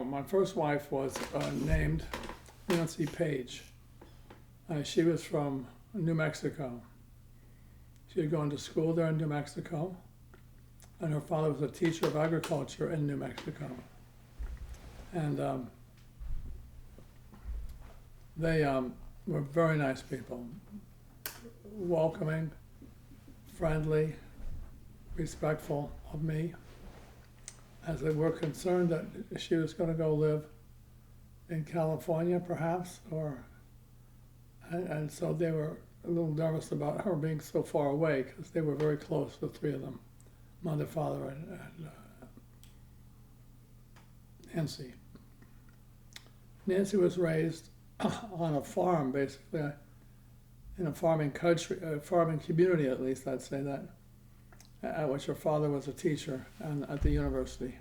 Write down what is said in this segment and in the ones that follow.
my first wife was named Nancy Page. She was from New Mexico. She had gone to school there in New Mexico, and her father was a teacher of agriculture in New Mexico. And they were very nice people, welcoming, friendly, respectful of me, as they were concerned that she was going to go live in California, perhaps, and so they were a little nervous about her being so far away, because they were very close, the three of them, mother, father, and Nancy. Nancy was raised on a farm, basically, in a farming country, a farming community, at least, I'd say that, at which her father was a teacher and at the university.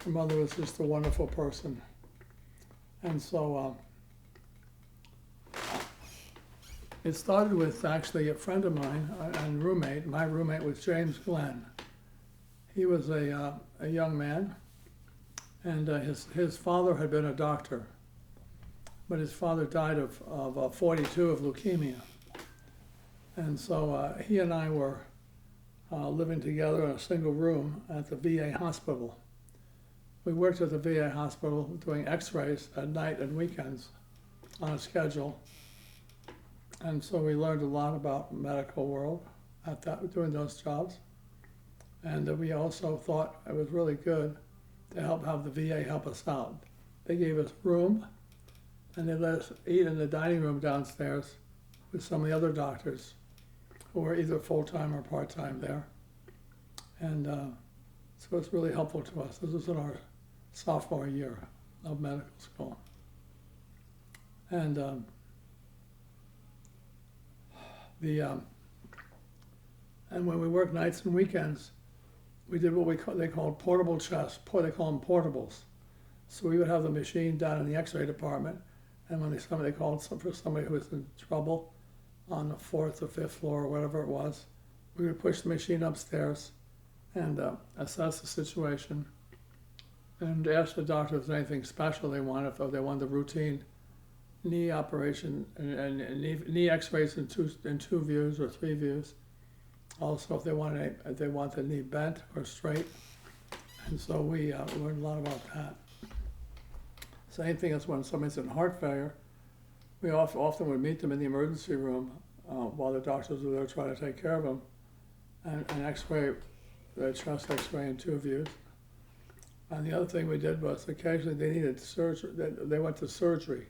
Her mother was just a wonderful person. And so it started with actually a friend of mine and roommate. My roommate was James Glenn. He was a young man, and his father had been a doctor, but his father died of 42 of leukemia. And so he and I were living together in a single room at the VA hospital. We worked at the VA hospital doing x-rays at night and weekends on a schedule. And so we learned a lot about the medical world doing those jobs. And we also thought it was really good to have the VA help us out. They gave us room, and they let us eat in the dining room downstairs with some of the other doctors who were either full-time or part-time there. And so it's really helpful to us. This was in our sophomore year of medical school. And and when we worked nights and weekends, we did what they called portable chests. They call them portables. So we would have the machine down in the X-ray department, and when somebody called for somebody who was in trouble on the 4th or 5th floor or whatever it was, we would push the machine upstairs and assess the situation and ask the doctor if there's anything special they wanted, if they wanted the routine knee operation and knee X-rays in two views or three views. Also, if they want the knee bent or straight. And so we learned a lot about that. Same thing as when somebody's in heart failure, we often would meet them in the emergency room while the doctors were there trying to take care of them, and X-ray, the chest X-ray in two views. And the other thing we did was occasionally they needed surgery. They went to surgery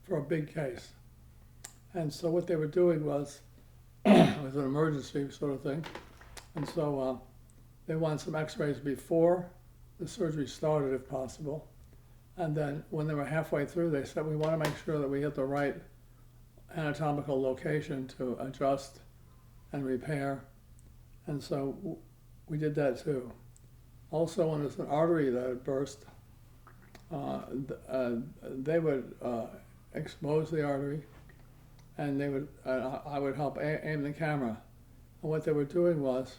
for a big case, and so what they were doing was it was an emergency sort of thing, and so they wanted some X-rays before the surgery started, if possible. And then when they were halfway through, they said, we want to make sure that we hit the right anatomical location to adjust and repair. And so we did that too. Also, when there's an artery that had burst, they would expose the artery, and I would help aim the camera. And what they were doing was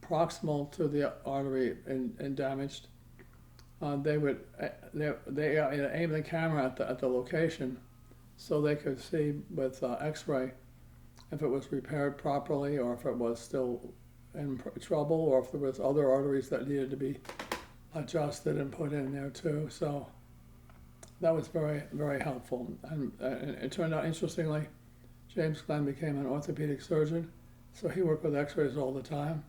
proximal to the artery and damaged. They would aim the camera at the location so they could see with X-ray if it was repaired properly, or if it was still in trouble, or if there was other arteries that needed to be adjusted and put in there too. So that was very, very helpful. And it turned out, interestingly, James Glenn became an orthopedic surgeon, so he worked with X-rays all the time.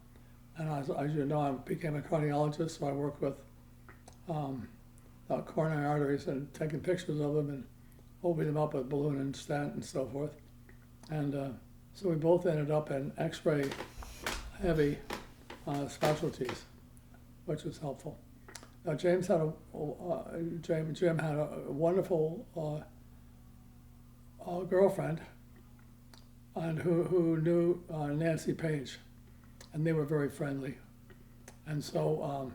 And as you know, I became a cardiologist, so I worked with coronary arteries and taking pictures of them and opening them up with balloon and stent and so forth. And so we both ended up in X-ray heavy specialties, which was helpful. Now Jim had a wonderful girlfriend, and who knew Nancy Page, and they were very friendly. And so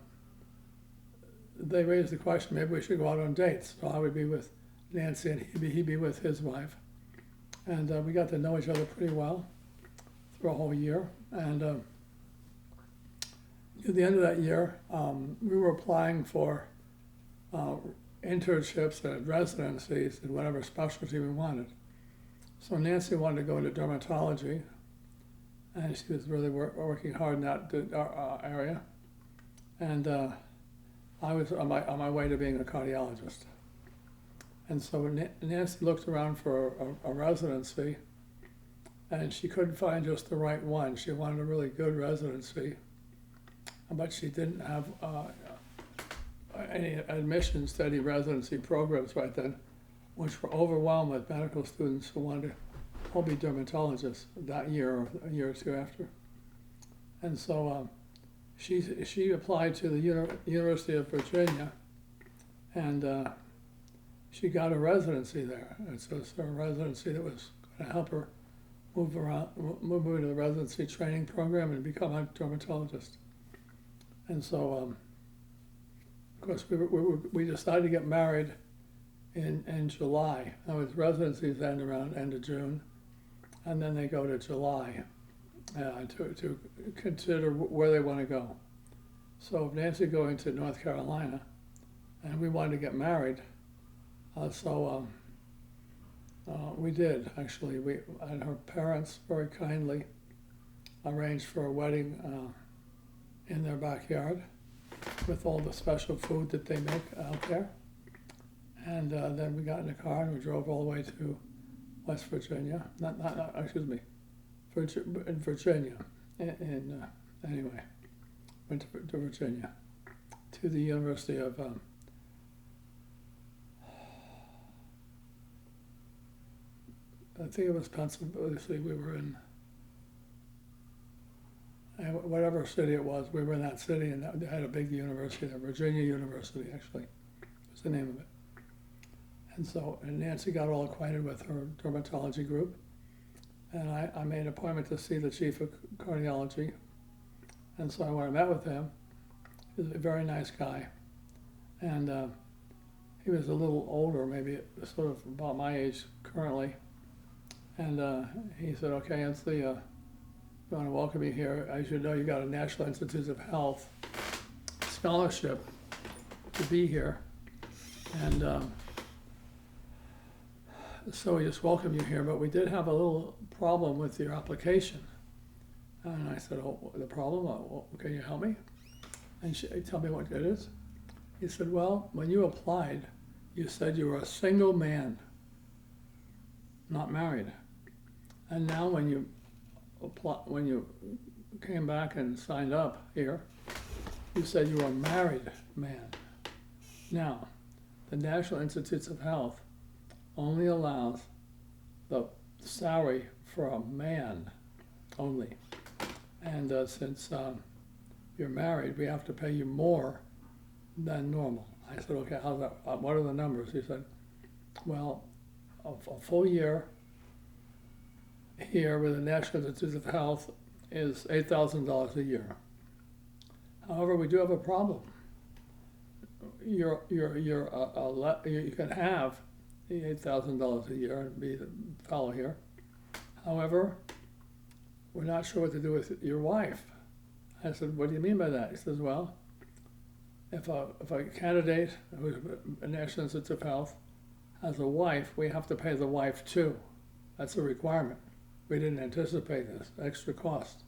they raised the question, maybe we should go out on dates. So I would be with Nancy and he'd be with his wife. And we got to know each other pretty well through a whole year. And at the end of that year, we were applying for uh, internships and residencies in whatever specialty we wanted. So Nancy wanted to go into dermatology, and she was really working hard in that area. And I was on my way to being a cardiologist. And so Nancy looked around for a residency, and she couldn't find just the right one. She wanted a really good residency, but she didn't have any admissions to any residency programs right then, which were overwhelmed with medical students who wanted to all be dermatologists that year or a year or two after. And so she applied to the University of Virginia, and she got a residency there. And so it's a residency that was going to help her move into the residency training program and become a dermatologist. And so, of course, we decided to get married in July. That was residencies end around end of June, and then they go to July to consider where they want to go. So if Nancy going to North Carolina, and we wanted to get married, we did actually. And her parents very kindly arranged for a wedding in their backyard with all the special food that they make out there. And then we got in a car and we drove all the way to West Virginia. Virginia. Anyway, went to Virginia, to the University of I think it was Pennsylvania. We were in whatever city it was. We were in that city, and they had a big university there. Virginia University, actually, was the name of it. And so, Nancy got all acquainted with her dermatology group, and I made an appointment to see the chief of cardiology. And so I went and met with him. He was a very nice guy, and he was a little older, maybe sort of about my age currently. And he said, "Okay, Endsley, we want to welcome you here. As you know, you got a National Institutes of Health scholarship to be here, and so we just welcome you here. But we did have a little problem with your application." And I said, "Oh, the problem? Well, can you help me?" And she tell me what it is. He said, "Well, when you applied, you said you were a single man, not married. And now when you came back and signed up here, you said you were a married man. Now, the National Institutes of Health only allows the salary for a man only. And since you're married, we have to pay you more than normal." I said, "Okay, how's that? What are the numbers?" He said, "Well, a full year here with the National Institutes of Health is $8,000 a year. However, we do have a problem. You can have the $8,000 a year and be the fellow here. However, we're not sure what to do with your wife." I said, "What do you mean by that?" He says, "Well, if a candidate who's a National Institute of Health has a wife, we have to pay the wife too. That's a requirement. We didn't anticipate this extra cost."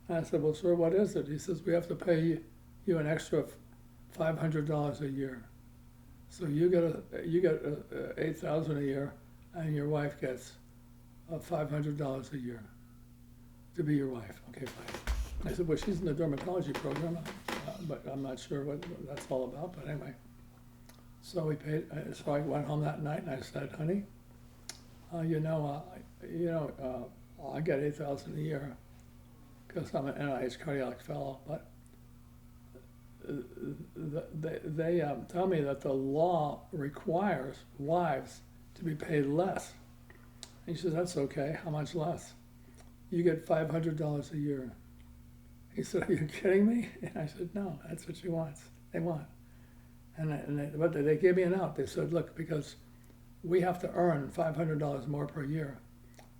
And I said, "Well, sir, what is it?" He says, "We have to pay you an extra $500 a year. So you get $8,000 a year, and your wife gets $500 a year to be your wife." "Okay, fine." I said, "Well, she's in the dermatology program, but I'm not sure what that's all about." But anyway, so we paid. So I went home that night and I said, "Honey, I get $8,000 a year because I'm an NIH cardiac fellow, but they tell me that the law requires wives to be paid less." And she said, "That's okay. How much less?" "You get $500 a year." He said, "Are you kidding me?" And I said, "No, that's what she wants. They want." But they gave me an out. They said, "Look, because we have to earn $500 more per year,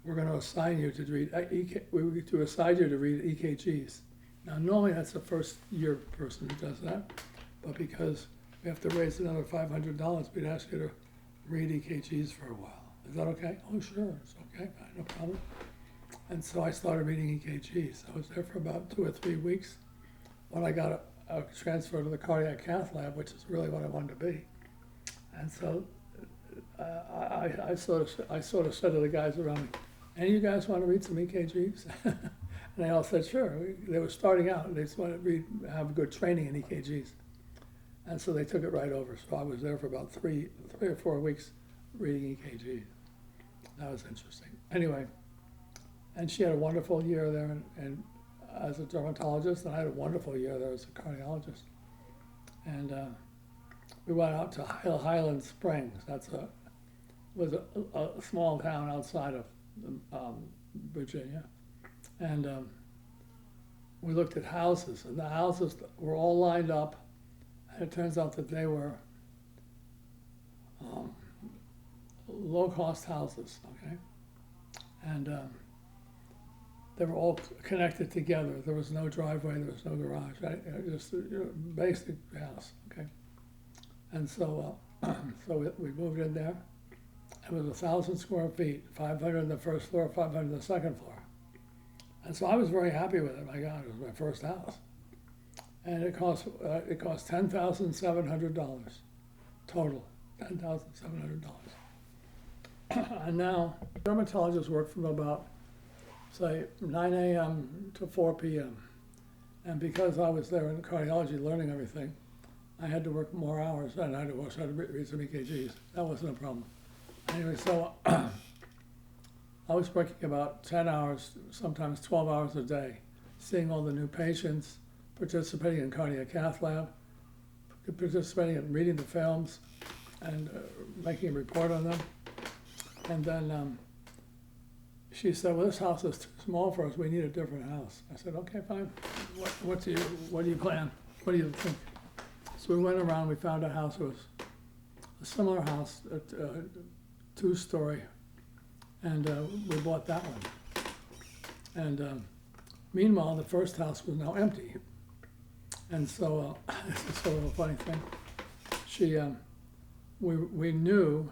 we're going to assign you to read EKGs. Now, normally that's the first year person who does that, but because we have to raise another $500. We'd ask you to read EKGs for a while. Is that okay? Oh, sure, it's okay, fine, no problem. And so I started reading EKGs. I was there for about 2 or 3 weeks when I got a transfer to the cardiac cath lab, which is really what I wanted to be. And so I sort of said to the guys around me, any of you guys want to read some EKGs? And they all said, sure. They were starting out. They just wanted to have good training in EKGs. And so they took it right over. So I was there for about three or 4 weeks reading EKGs. That was interesting. Anyway, and she had a wonderful year there and as a dermatologist, and I had a wonderful year there as a cardiologist. And we went out to Highland Springs. Was a small town outside of Virginia. And we looked at houses, and the houses were all lined up, and it turns out that they were low-cost houses, okay? And they were all connected together. There was no driveway, there was no garage, right? Just a basic house, okay? And so, we moved in there. It was 1,000 square feet, 500 on the first floor, 500 on the second floor. And so I was very happy with it. My God, it was my first house. And it cost $10,700 total, $10,700. And now dermatologists work from about, say, 9 a.m. to 4 p.m. And because I was there in cardiology learning everything, I had to work more hours, and I had to read some EKGs. That wasn't a problem. Anyway, so I was working about 10 hours, sometimes 12 hours a day, seeing all the new patients, participating in cardiac cath lab, participating in reading the films, and making a report on them. And then she said, well, this house is too small for us. We need a different house. I said, okay, fine. What do you plan? What do you think? So we went around. We found a house. It was a similar house, a 2-story, and we bought that one. And meanwhile, the first house was now empty. And so this is sort of a funny thing. We knew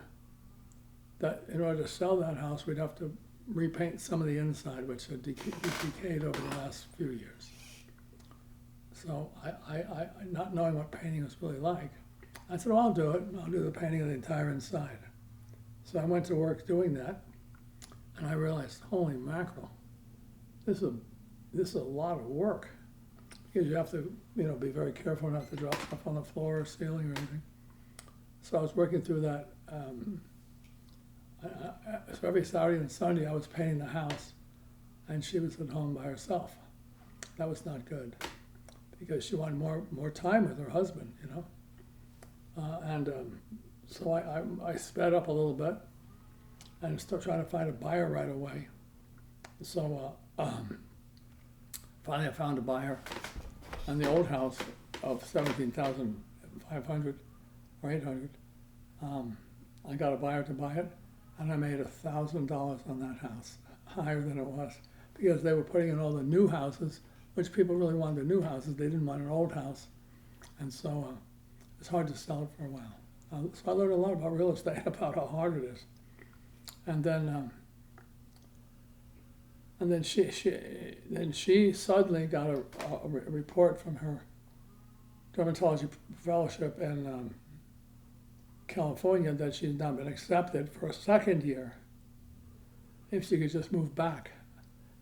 that in order to sell that house, we'd have to repaint some of the inside, which had decayed over the last few years. So I not knowing what painting was really like, I said, well, I'll do it. I'll do the painting of the entire inside. So I went to work doing that, and I realized, holy mackerel, this is a lot of work, because you have to, be very careful not to drop stuff on the floor or ceiling or anything. So I was working through that. So every Saturday and Sunday, I was painting the house, and she was at home by herself. That was not good, because she wanted more time with her husband, So I sped up a little bit and still trying to find a buyer right away. So finally I found a buyer on the old house of $17,500 or $800. I got a buyer to buy it, and I made $1,000 on that house, higher than it was, because they were putting in all the new houses, which people really wanted the new houses. They didn't want an old house. And so it's hard to sell it for a while. So I learned a lot about real estate, about how hard it is. And then she suddenly got a report from her dermatology fellowship in California that she'd not been accepted for a second year if she could just move back.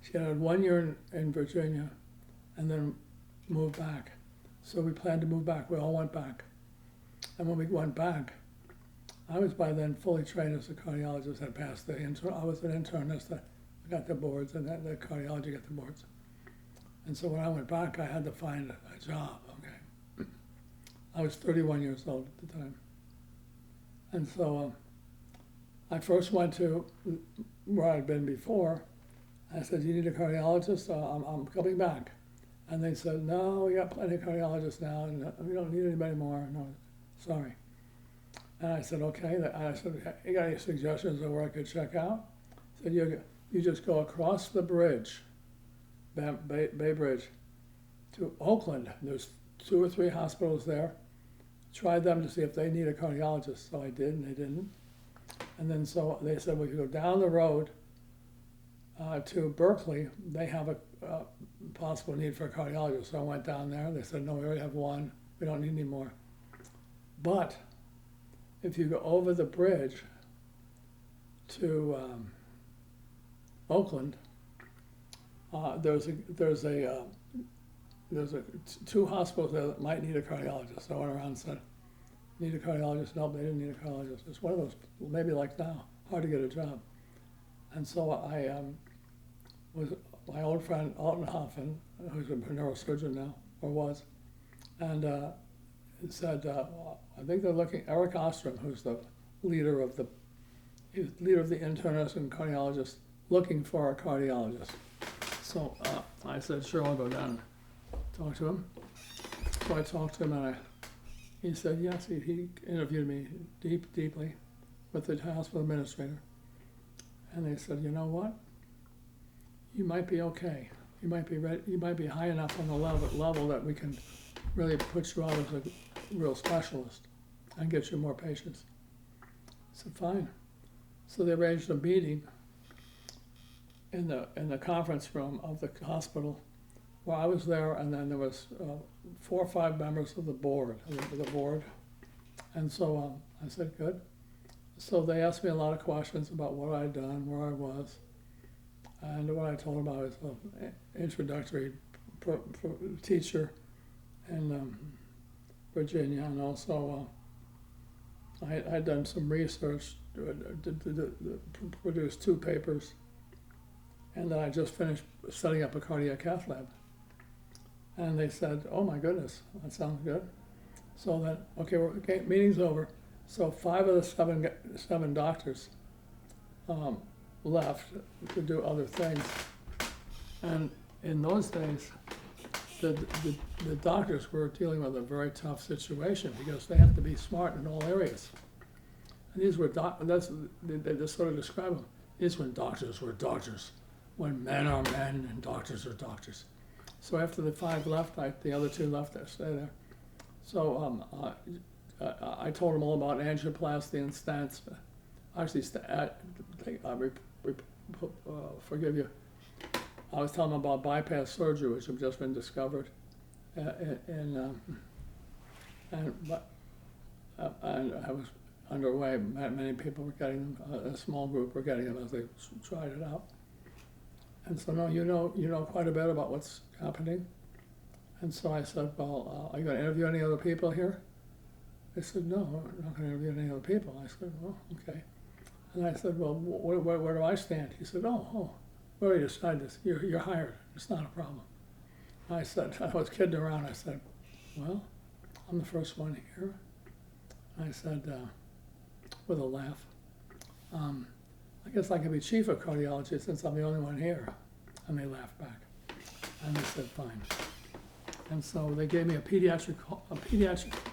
She had 1 year in Virginia and then moved back. So we planned to move back. We all went back. And when we went back, I was by then fully trained as a cardiologist. I passed the intern. I was an internist. I got the boards, and the cardiology got the boards. And so when I went back, I had to find a job, okay? I was 31 years old at the time. And so I first went to where I'd been before. I said, you need a cardiologist? I'm coming back. And they said, no, we got plenty of cardiologists now, and we don't need anybody more. No, sorry. And I said, okay. I said, you got any suggestions of where I could check out? I said, you just go across the bridge, Bay Bridge, to Oakland. There's 2 or 3 hospitals there. tried them to see if they need a cardiologist. So I did, and they didn't. And then so they said, well, if you go down the road to Berkeley, they have a possible need for a cardiologist. So I went down there. They said, no, we already have one. We don't need any more. But if you go over the bridge to Oakland, there's two hospitals there that might need a cardiologist. So I went around and said, need a cardiologist? No, they didn't need a cardiologist. It's one of those, maybe like now, hard to get a job. And so I was my old friend Alton Hoffman, who's a neurosurgeon now, or was, and said, I think they're looking, Eric Ostrom, who's the leader of the internists and cardiologists, looking for a cardiologist. So I said, sure, I'll go down and talk to him. So I talked to him, and he said, yes, he interviewed me deeply with the hospital administrator. And they said, you know what? You might be okay. You might be ready. You might be high enough on the level that we can really put you out as a real specialist and get you more patients. I said, fine. So they arranged a meeting in the conference room of the hospital where I was there, and then there was 4 or 5 members of the board. And so I said, good. So they asked me a lot of questions about what I'd done, where I was, and what I told them about is an introductory teacher in Virginia, and also I'd done some research, produced 2 papers, and then I just finished setting up a cardiac cath lab. And they said, oh my goodness, that sounds good. So then, okay, meeting's over. So 5 of the 7 doctors left to do other things. And in those days, the doctors were dealing with a very tough situation because they have to be smart in all areas. And these were they just sort of describe them. These when doctors were doctors, when men are men and doctors are doctors. So after the 5 left, the other 2 left to stay there. So I told them all about angioplasty and stents. Actually, forgive you. I was telling them about bypass surgery, which have just been discovered, and I was underway. Many people were getting them. A small group were getting them as they tried it out. And so, no, you know quite a bit about what's happening. And so I said, well, are you going to interview any other people here? They said, no, we're not going to interview any other people. I said, well, okay. And I said, well, where do I stand? He said, oh, we already decided this. You're hired. It's not a problem. I said, I was kidding around. I said, well, I'm the first one here. I said, with a laugh, I guess I could be chief of cardiology since I'm the only one here. And they laughed back. And they said, fine. And so they gave me a pediatric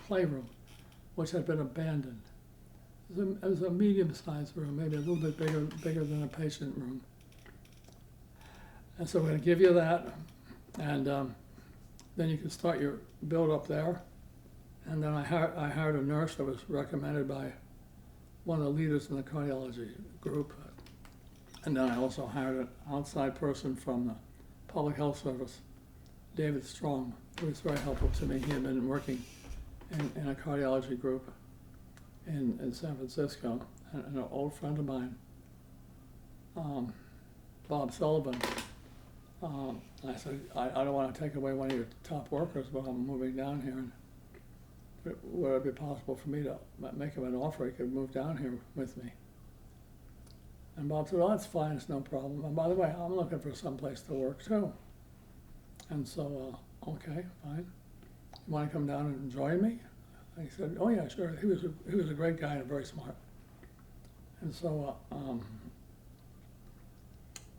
playroom, which had been abandoned. It was a medium-sized room, maybe a little bit bigger than a patient room. And so we're going to give you that, and then you can start your build up there. And then I hired a nurse that was recommended by one of the leaders in the cardiology group. And then I also hired an outside person from the Public Health Service, David Strong, who was very helpful to me. He had been working in a cardiology group in San Francisco, and an old friend of mine, Bob Sullivan. I said, I don't want to take away one of your top workers, but I'm moving down here, and would it be possible for me to make him an offer he could move down here with me? And Bob said, well, that's fine, it's no problem. And by the way, I'm looking for some place to work too. And so, okay, fine. You want to come down and join me? And he said, oh yeah, sure. He was a great guy and very smart. And so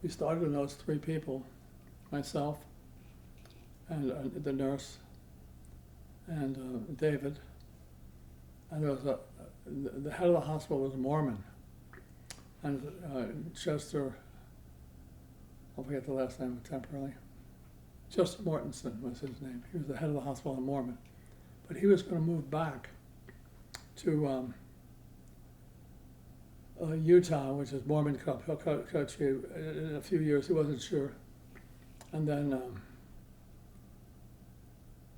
we started with those 3 people, myself and the nurse and David. And there was the head of the hospital was Mormon. And Chester, I'll forget the last name temporarily. Chester Mortensen was his name. He was the head of the hospital in Mormon. But he was going to move back to Utah, which is Mormon country. In a few years, he wasn't sure, and then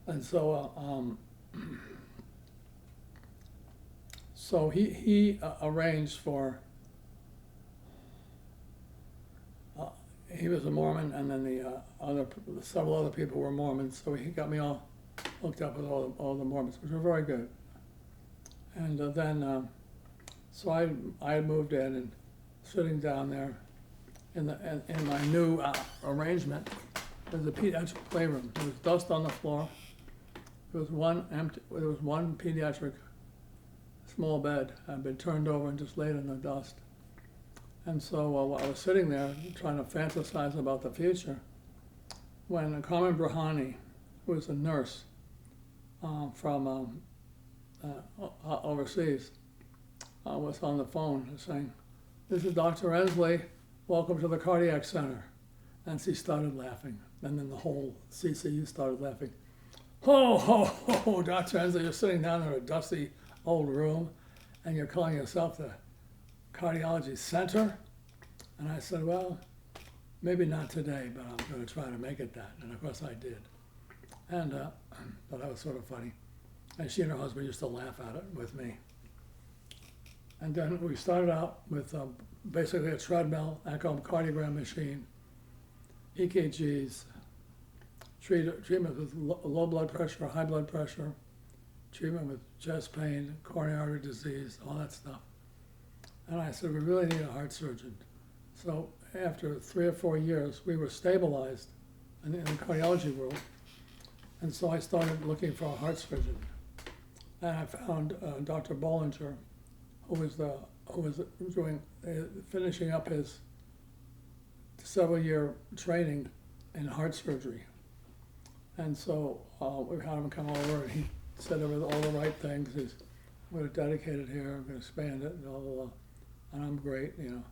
and so so he arranged for. He was a Mormon, and then several other people were Mormons. So he got me all hooked up with all the Mormons, which were very good. And then, so I moved in and sitting down there in my new arrangement. There was a pediatric playroom. There was dust on the floor. There was one pediatric small bed had been turned over and just laid in the dust. And so I was sitting there trying to fantasize about the future when Carmen Brahani, who was a nurse from overseas, was on the phone saying, "This is Dr. Endsley, welcome to the Cardiac Center." And she started laughing. And then the whole CCU started laughing. "Ho, ho, ho, Dr. Endsley, you're sitting down in a dusty old room and you're calling yourself the Cardiology Center?" And I said, "Well, maybe not today, but I'm going to try to make it that." And of course I did. And but that was sort of funny. And she and her husband used to laugh at it with me. And then we started out with basically a treadmill, echocardiogram machine, EKGs, treatment with low blood pressure, high blood pressure, treatment with chest pain, coronary artery disease, all that stuff. And I said, "We really need a heart surgeon." So after 3 or 4 years, we were stabilized in the cardiology world. And so I started looking for a heart surgeon. And I found Dr. Bollinger, who was finishing up his several-year training in heart surgery. And so we had him come over, and he said all the right things. He's, "I'm going to dedicate it here, I'm going to expand it, and blah, blah, blah. And I'm great, you know."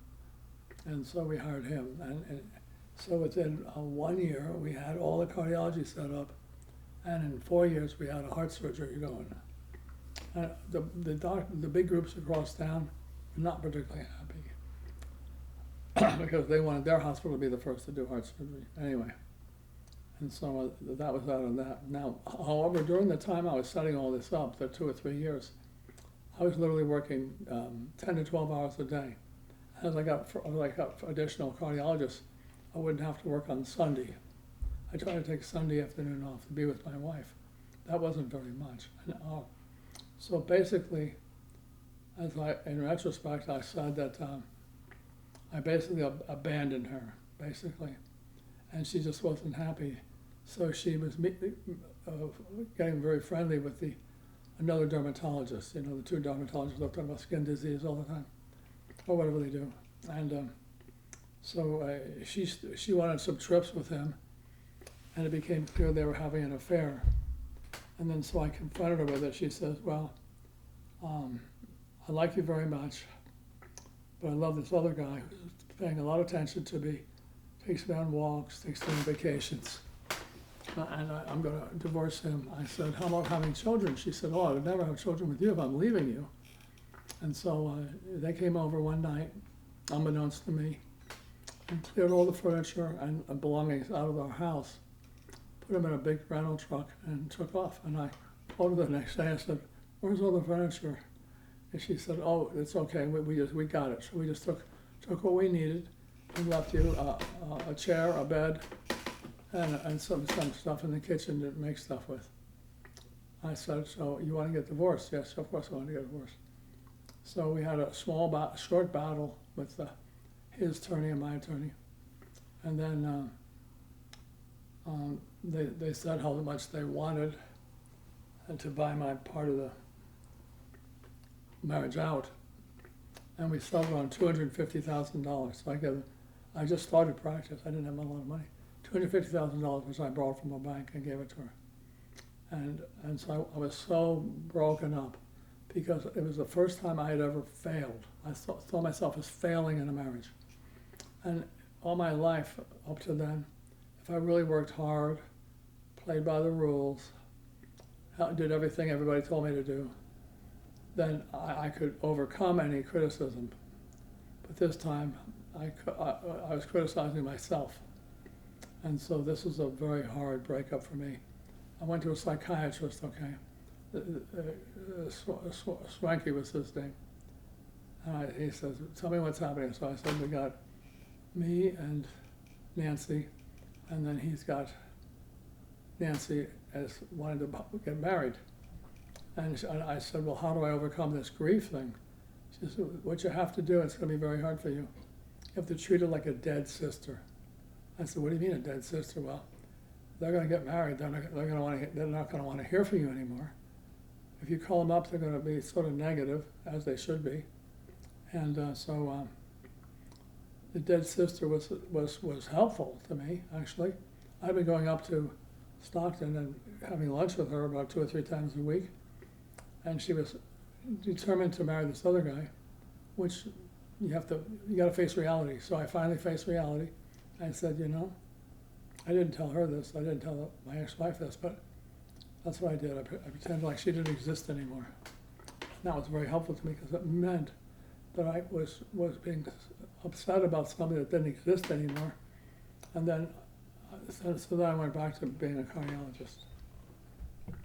And so we hired him. And so within 1 year, we had all the cardiology set up. And in 4 years, we had a heart surgery going. And the big groups across town were not particularly happy because they wanted their hospital to be the first to do heart surgery. Anyway, and so that was out of that. Now, however, during the time I was setting all this up, the 2 or 3 years, I was literally working 10 to 12 hours a day. As I got additional cardiologists, I wouldn't have to work on Sunday. I tried to take Sunday afternoon off to be with my wife. That wasn't very much. So basically, in retrospect, I said that I basically abandoned her, basically. And she just wasn't happy. So she was getting very friendly with another dermatologist. You know, the 2 dermatologists looked about skin disease all the time, or whatever they do. And so she wanted some trips with him, and it became clear they were having an affair. And then so I confronted her with it. She says, "Well, I like you very much, but I love this other guy who's paying a lot of attention to me, takes me on walks, takes me on vacations, and I'm going to divorce him." I said, "How about having children?" She said, "Oh, I would never have children with you if I'm leaving you." And so they came over one night, unbeknownst to me, and cleared all the furniture and belongings out of our house, put them in a big rental truck, and took off. And I called her the next day. I said, "Where's all the furniture?" And she said, "Oh, it's okay. We got it." So we just took what we needed and left you a chair, a bed, and some stuff in the kitchen to make stuff with. I said, "So you want to get divorced?" "Yes, of course I want to get divorced." So we had a short battle with his attorney and my attorney. And then they said how much they wanted to buy my part of the marriage out. And we settled on $250,000. So I just started practice. I didn't have a lot of money. $250,000, which I borrowed from a bank and gave it to her. And so I was so broken up because it was the first time I had ever failed. I saw myself as failing in a marriage. And all my life up to then, if I really worked hard, played by the rules, did everything everybody told me to do, then I could overcome any criticism. But this time, I was criticizing myself. And so this was a very hard breakup for me. I went to a psychiatrist, okay. Swanky was his name. And he says, tell me what's happening. So I said, we got me and Nancy, and then he's got Nancy as wanting to get married. And I said, well, how do I overcome this grief thing? She said, what you have to do, it's going to be very hard for you. You have to treat her like a dead sister. I said, what do you mean a dead sister? Well, they're going to get married. They're not going to want to hear from you anymore. If you call them up, they're going to be sort of negative, as they should be. And so the dead sister was helpful to me, actually. I've been going up to Stockton and having lunch with her about 2 or 3 times a week. And she was determined to marry this other guy, which you got to face reality. So I finally faced reality. I said, you know, I didn't tell her this. I didn't tell my ex-wife this, but that's what I did. I pretended like she didn't exist anymore. And that was very helpful to me because it meant that I was being upset about something that didn't exist anymore. And then, so then I went back to being a cardiologist.